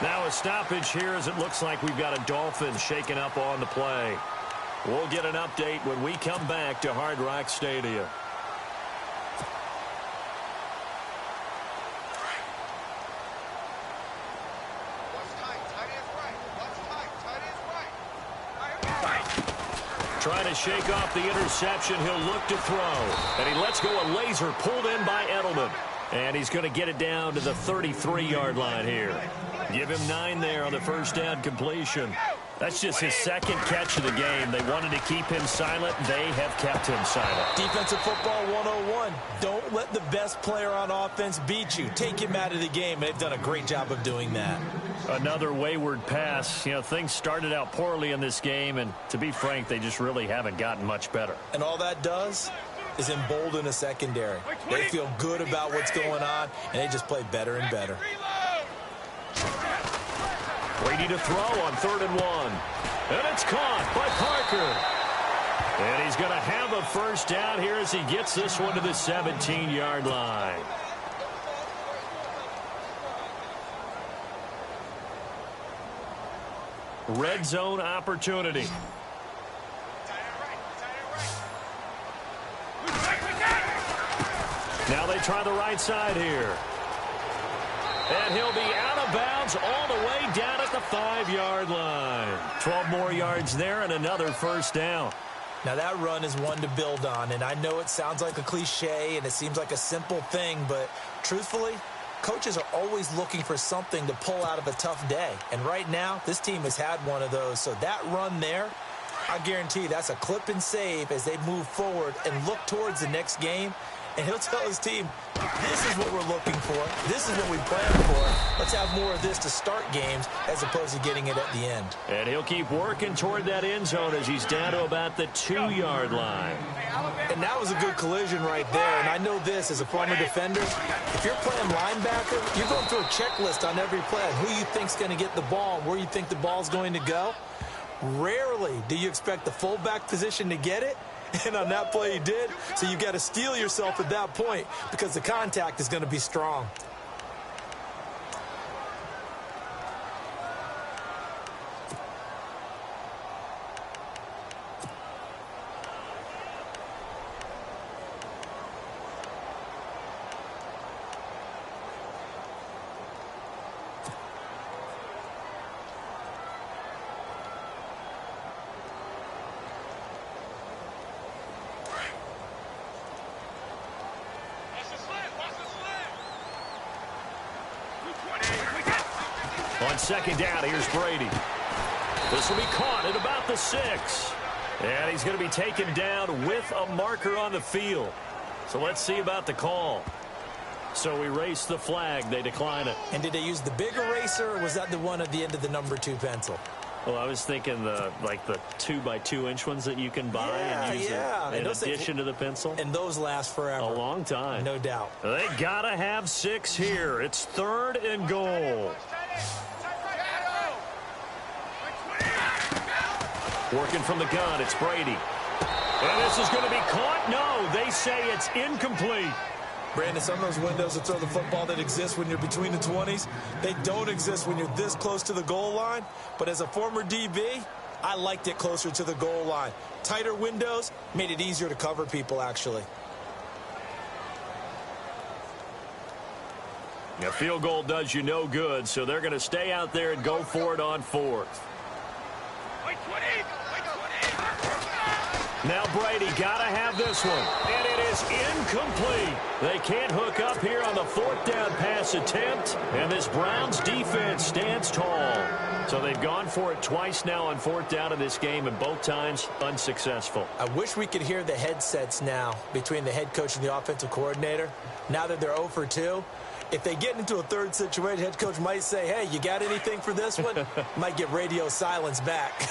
Now a stoppage here as it looks like we've got a Dolphin shaken up on the play. We'll get an update when we come back to Hard Rock Stadium. Trying to shake off the interception. He'll look to throw. And he lets go a laser pulled in by Edelman. And he's going to get it down to the 33-yard line here. Give him 9 there on the first down completion. That's just his second catch of the game. They wanted to keep him silent. They have kept him silent. Defensive football 101. Don't let the best player on offense beat you. Take him out of the game. They've done a great job of doing that. Another wayward pass. You know, things started out poorly in this game, and to be frank, they just really haven't gotten much better. And all that does is embolden a secondary. They feel good about what's going on, and they just play better and better. Brady to throw on 3rd and 1. And it's caught by Parker. And he's going to have a first down here as he gets this one to the 17-yard line. Red zone opportunity. Now they try the right side here. And he'll be out of bounds all the way down at the 5-yard line. 12 more yards there and another first down. Now that run is one to build on, and I know it sounds like a cliche and it seems like a simple thing, but truthfully, coaches are always looking for something to pull out of a tough day. And right now, this team has had one of those. So that run there, I guarantee you that's a clip and save as they move forward and look towards the next game. And he'll tell his team, this is what we're looking for. This is what we plan for. Let's have more of this to start games as opposed to getting it at the end. And he'll keep working toward that end zone as he's down to about the 2-yard line. And that was a good collision right there. And I know this as a former defender. If you're playing linebacker, you're going through a checklist on every play. Who you think's going to get the ball, where you think the ball's going to go. Rarely do you expect the fullback position to get it. And on that play he did. So you got to steel yourself at that point because the contact is going to be strong. On second down, here's Brady. This will be caught at about the 6. And he's going to be taken down with a marker on the field. So let's see about the call. So we race the flag. They decline it. And did they use the big eraser, or was that the one at the end of the number 2 pencil? Well, I was thinking the 2x2-inch ones that you can buy and use in addition to the pencil. And those last forever. A long time. No doubt. They got to have 6 here. It's 3rd and goal. Working from the gun, it's Brady. And this is going to be caught. No, they say it's incomplete. Brandon, some of those windows to throw the football that exist when you're between the 20s, they don't exist when you're this close to the goal line. But as a former DB, I liked it closer to the goal line. Tighter windows made it easier to cover people, actually. A field goal does you no good, so they're going to stay out there and go for it on 4th. Now Brady got to have this one, and it is incomplete. They can't hook up here on the fourth down pass attempt, and this Browns defense stands tall. So they've gone for it twice now on fourth down in this game, and both times unsuccessful. I wish we could hear the headsets now between the head coach and the offensive coordinator. Now that they're 0 for 2, if they get into a third situation, head coach might say, hey, you got anything for this one? Might get radio silence back.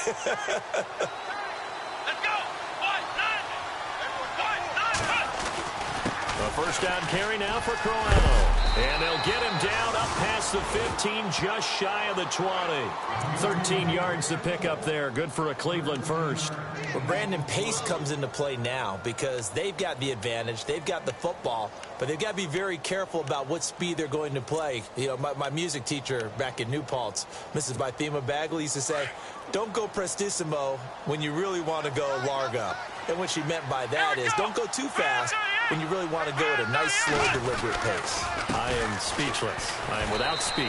A first down carry now for Crowell. And they'll get him down up past the 15, just shy of the 20. 13 yards to pick up there. Good for a Cleveland first. Well, Brandon, pace comes into play now because they've got the advantage. They've got the football, but they've got to be very careful about what speed they're going to play. You know, my music teacher back in New Paltz, Mrs. Bythema Bagley, used to say, don't go prestissimo when you really want to go largo. And what she meant by that is don't go too fast when you really want to go at a nice, slow, deliberate pace. I am speechless. I am without speech.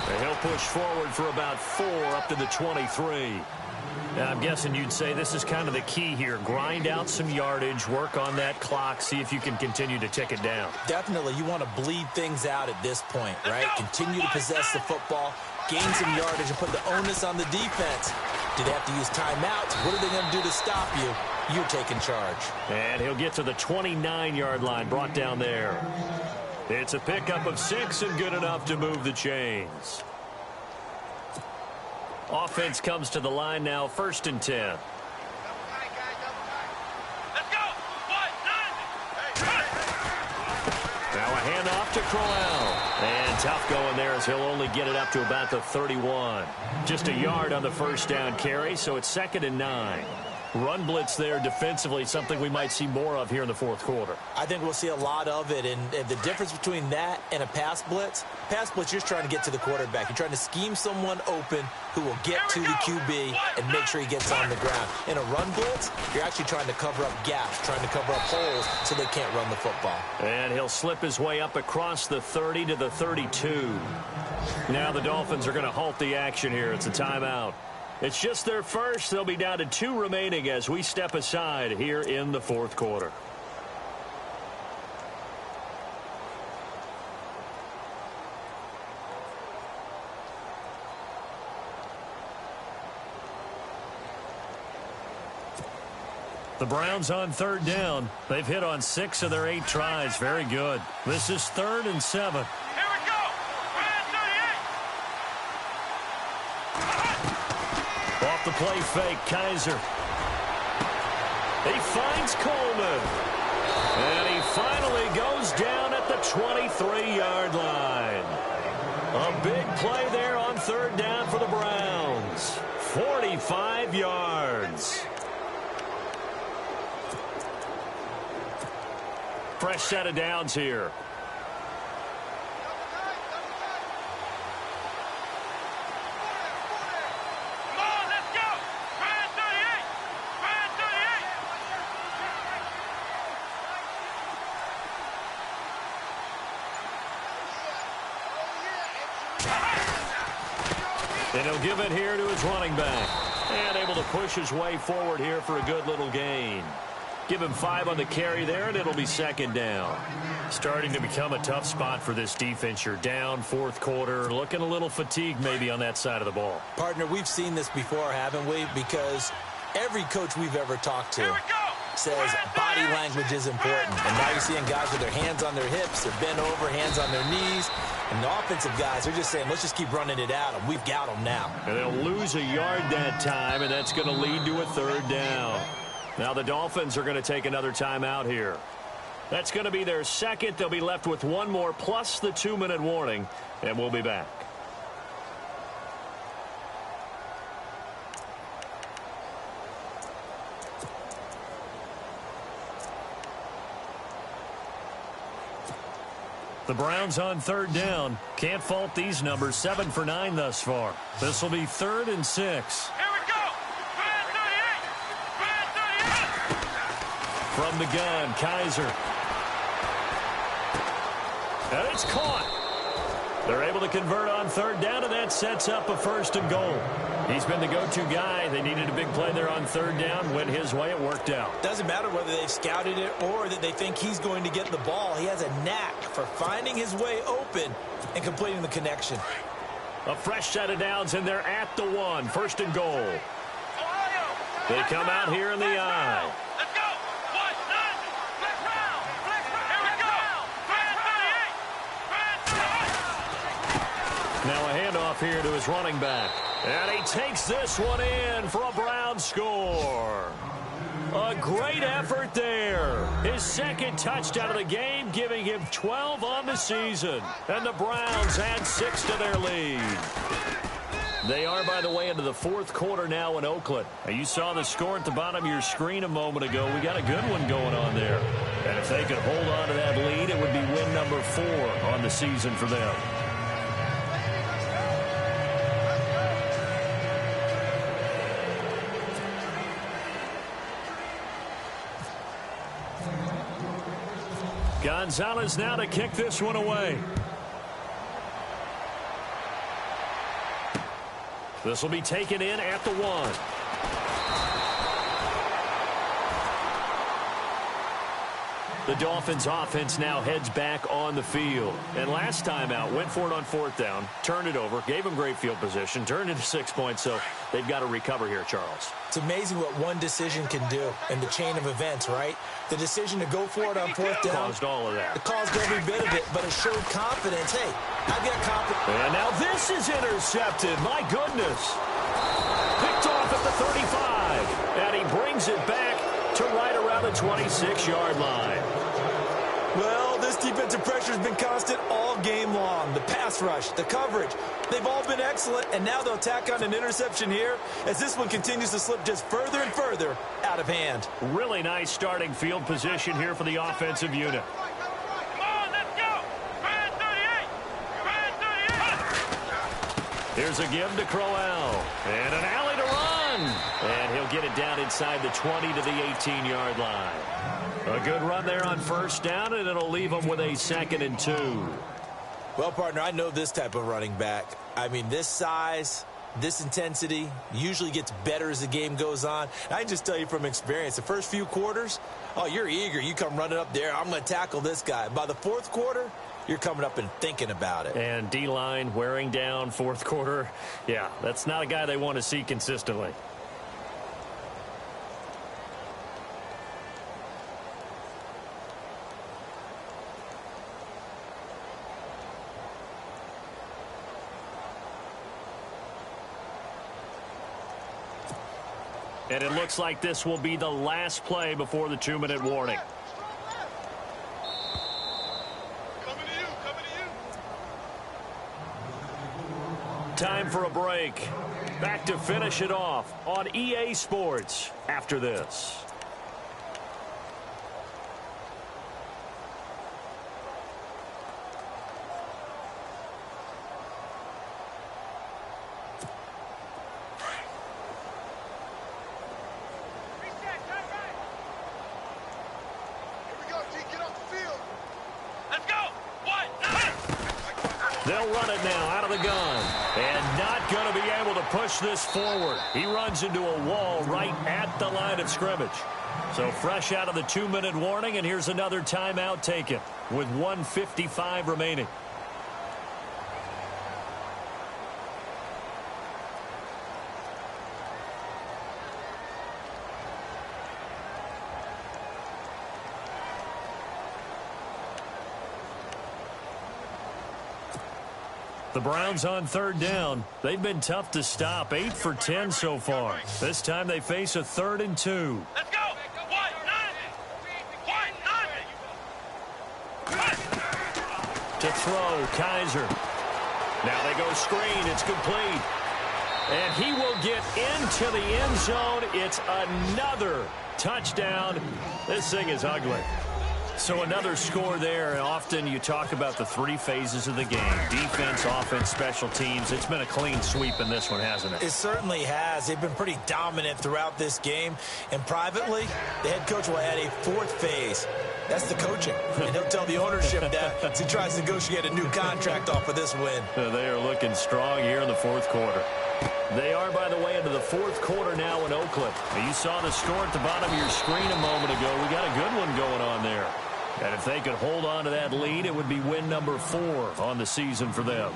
And he'll push forward for about 4 up to the 23. Now, I'm guessing you'd say this is kind of the key here. Grind out some yardage, work on that clock, see if you can continue to tick it down. Definitely. You want to bleed things out at this point, right? Continue to possess the football, gain some yardage, and put the onus on the defense. Do they have to use timeouts? What are they going to do to stop you? You're taking charge. And he'll get to the 29-yard line, brought down there. It's a pickup of 6 and good enough to move the chains. Offense comes to the line now, 1st and 10. Let's go! Now a handoff to Crowell. And tough going there as he'll only get it up to about the 31. Just a yard on the first down carry, so it's 2nd and 9. Run blitz there defensively, something we might see more of here in the fourth quarter. I think we'll see a lot of it, and the difference between that and a pass blitz, you're just trying to get to the quarterback. You're trying to scheme someone open who will get to the QB and make sure he gets on the ground. In a run blitz, you're actually trying to cover up gaps, trying to cover up holes so they can't run the football. And he'll slip his way up across the 30 to the 32. Now the Dolphins are going to halt the action here. It's a timeout. It's just their first. They'll be down to 2 remaining as we step aside here in the fourth quarter. The Browns on 3rd down. They've hit on 6 of their 8 tries. Very good. This is 3rd and 7. Off the play fake, Kaiser. He finds Coleman. And he finally goes down at the 23-yard line. A big play there on 3rd down for the Browns. 45 yards. Fresh set of downs here. And he'll give it here to his running back. And able to push his way forward here for a good little gain. Give him 5 on the carry there, and it'll be 2nd down. Starting to become a tough spot for this defense. You're down 4th quarter, looking a little fatigued maybe on that side of the ball. Partner, we've seen this before, haven't we? Because every coach we've ever talked to says body language is important. And now you're seeing guys with their hands on their hips, they're bent over, hands on their knees. And the offensive guys are just saying, let's just keep running it at them. We've got them now. And they'll lose a yard that time, and that's going to lead to a 3rd down. Now the Dolphins are going to take another timeout here. That's going to be their 2nd. They'll be left with 1 more plus the 2-minute warning, and we'll be back. The Browns on 3rd down. Can't fault these numbers. 7 for 9 thus far. This will be 3rd and 6. From the gun, Kaiser. And it's caught. They're able to convert on third down, and that sets up a 1st and goal. He's been the go-to guy. They needed a big play there on third down. Went his way. It worked out. Doesn't matter whether they've scouted it or that they think he's going to get the ball. He has a knack for finding his way open and completing the connection. A fresh set of downs, and they're at the 1. 1st and goal. They come out here in the I. Let's go. 1, 9. Flex round. Here we go. Now a handoff here to his running back. And he takes this one in for a Browns score. A great effort there. His 2nd touchdown of the game, giving him 12 on the season. And the Browns add 6 to their lead. They are, by the way, into the 4th quarter now in Oakland. Now, you saw the score at the bottom of your screen a moment ago. We got a good one going on there. And if they could hold on to that lead, it would be win number 4 on the season for them. Gonzalez now to kick this one away. This will be taken in at the 1. The Dolphins offense now heads back on the field. And last time out, went for it on 4th down, turned it over, gave them great field position, turned into 6 points, so they've got to recover here, Charles. It's amazing what one decision can do in the chain of events, right? The decision to go for it on 4th down. Caused all of that. It caused every bit of it, but it showed confidence. Hey, I've got confidence. And now this is intercepted. My goodness. Picked off at the 35. And he brings it back to right around the 26-yard line. Well, this defensive pressure has been constant all game long. The pass rush, the coverage, they've all been excellent, and now they'll tack on an interception here as this one continues to slip just further and further out of hand. Really nice starting field position here for the offensive unit. Come on, let's go. Brand 38. Brand 38. Here's a give to Crowell. And an alley to run. And he'll get it down inside the 20 to the 18-yard line. A good run there on 1st down, and it'll leave them with a 2nd and 2. Well, partner, I know this type of running back. I mean, this size, this intensity usually gets better as the game goes on. I can just tell you from experience, the first few quarters, oh, you're eager. You come running up there, I'm going to tackle this guy. By the 4th quarter, you're coming up and thinking about it. And D-line wearing down 4th quarter. Yeah, that's not a guy they want to see consistently. And it looks like this will be the last play before the 2-minute warning. Coming to you. Time for a break. Back to finish it off on EA Sports after this. They'll run it now out of the gun. And not going to be able to push this forward. He runs into a wall right at the line of scrimmage. So fresh out of the 2-minute warning, and here's another timeout taken with 1:55 remaining. The Browns on 3rd down. They've been tough to stop. 8 for 10 so far. This time they face a 3rd and 2. Let's go. 1-9. To throw, Kaiser. Now they go screen. It's complete. And he will get into the end zone. It's another touchdown. This thing is ugly. So another score there. Often you talk about the 3 phases of the game. Defense, offense, special teams. It's been a clean sweep in this one, hasn't it? It certainly has. They've been pretty dominant throughout this game. And privately, the head coach will add a 4th phase. That's the coaching. And he'll tell the ownership that as he tries to negotiate a new contract off of this win. They are looking strong here in the fourth quarter. They are, by the way, into the fourth quarter now in Oakland. You saw the score at the bottom of your screen a moment ago. We got a good one going on there. And if they could hold on to that lead, it would be win number 4 on the season for them.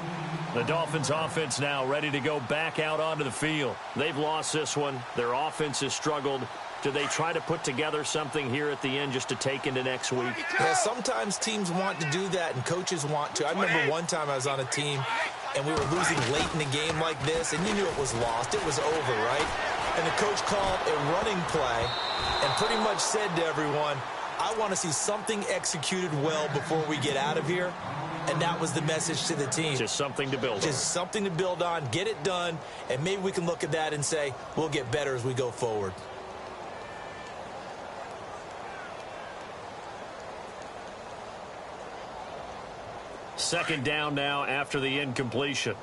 The Dolphins offense now ready to go back out onto the field. They've lost this one. Their offense has struggled. Do they try to put together something here at the end just to take into next week? Yeah, sometimes teams want to do that and coaches want to. I remember one time I was on a team and we were losing late in the game like this, and you knew it was lost. It was over, right? And the coach called a running play and pretty much said to everyone, I want to see something executed well before we get out of here. And that was the message to the team. Just something to build on. Just something to build on, get it done, and maybe we can look at that and say, we'll get better as we go forward. Second down now after the incompletion.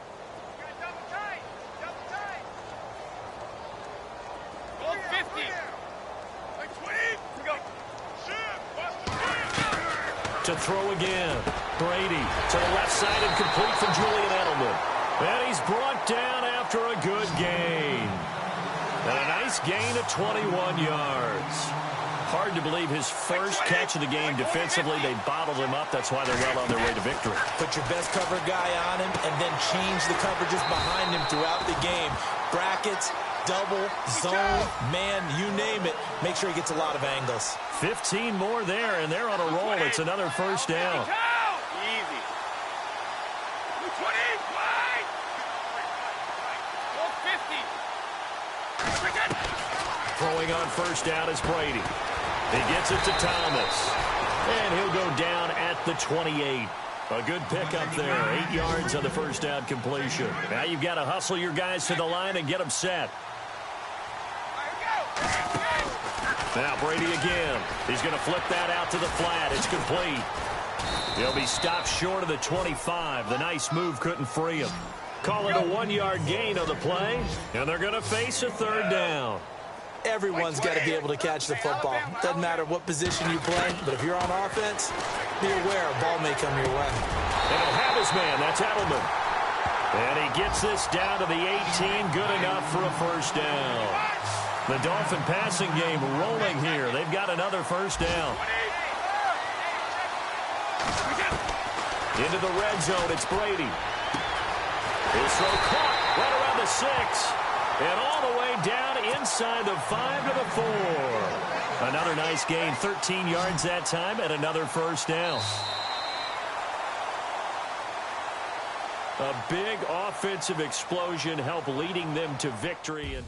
To throw again. Brady to the left side and complete from Julian Edelman. And he's brought down after a good gain. And a nice gain of 21 yards. Hard to believe his first catch of the game defensively. They bottled him up. That's why they're well on their way to victory. Put your best cover guy on him and then change the coverages behind him throughout the game. Brackets, double, zone, man, you name it. Make sure he gets a lot of angles. 15 more there, and they're on a roll. It's another first down. Easy. 20, wide. 50. Throwing on first down is Brady. He gets it to Thomas. And he'll go down at the 28. A good pickup there. 8 yards on the first down completion. Now you've got to hustle your guys to the line and get them set. Now Brady again. He's going to flip that out to the flat. It's complete. He'll be stopped short of the 25. The nice move couldn't free him. Call it a 1-yard gain on the play. And they're going to face a third down. Everyone's got to be able to catch the football. Doesn't matter what position you play, but if you're on offense, be aware a ball may come your way. And he'll have his man. That's Edelman. And he gets this down to the 18. Good enough for a first down. The Dolphin passing game rolling here. They've got another first down. Into the red zone, it's Brady. His throw caught right around the 6. And all the way down inside the 5 to the 4. Another nice gain, 13 yards that time, and another first down. A big offensive explosion helped leading them to victory. And